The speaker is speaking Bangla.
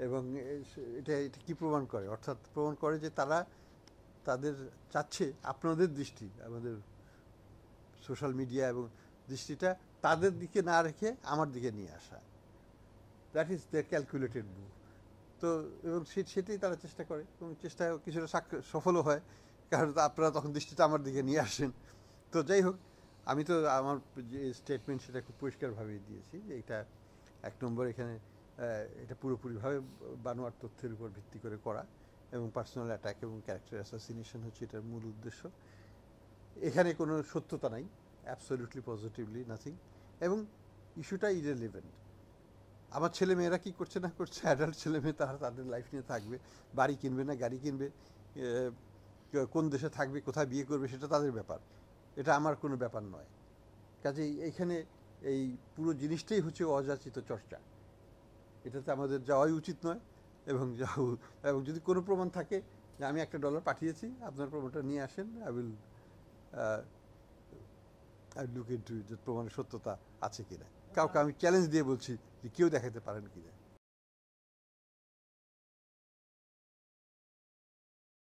এবং এটা এটা কি প্রমাণ করে, অর্থাৎ প্রমাণ করে যে তারা তাদের চাচ্ছে আপনাদের দৃষ্টি, আমাদের সোশ্যাল মিডিয়া এবং দৃষ্টিটা তাদের দিকে না রেখে আমার দিকে নিয়ে আসা। That is the calculated move. তো এবং সেটাই তারা চেষ্টা করে এবং চেষ্টা কিছুটা সফলও হয়, কারণ আপনারা তখন দৃষ্টিটা আমার দিকে নিয়ে আসেন। তো যাই হোক, আমি তো আমার যে স্টেটমেন্ট সেটা খুব পরিষ্কারভাবেই দিয়েছি যে এটা এক নম্বর, এখানে এটা পুরোপুরিভাবে বানোয়ার তথ্যের উপর ভিত্তি করে করা এবং পার্সোনাল অ্যাটাক এবং ক্যারেক্টার অ্যাসাসিনেশন হচ্ছে এটার মূল উদ্দেশ্য। এখানে কোনো সত্যতা নাই, অ্যাবসলিউটলি পজিটিভলি নাথিং, এবং ইস্যুটা ইরেলিভেন্ট। আমার ছেলে মেয়েরা কী করছে না করছে, অ্যাডাল্ট ছেলে মেয়ে, তারা তাদের লাইফ নিয়ে থাকবে, বাড়ি কিনবে না গাড়ি কিনবে, কোন দেশে থাকবে, কোথায় বিয়ে করবে, সেটা তাদের ব্যাপার, এটা আমার কোনো ব্যাপার নয়। কাজেই এইখানে এই পুরো জিনিসটাই হচ্ছে অযাচিত চর্চা, এটাতে আমাদের যাওয়াই উচিত নয়। এবং যদি কোনো প্রমাণ থাকে যে আমি $1 পাঠিয়েছি, আপনার প্রমাণটা নিয়ে আসেন, আই উইল লুক ইনটু যে প্রমাণের সত্যতা আছে কিনা। কাউকে আমি চ্যালেঞ্জ দিয়ে বলছি যে কেউ দেখাতে পারেন কিনা।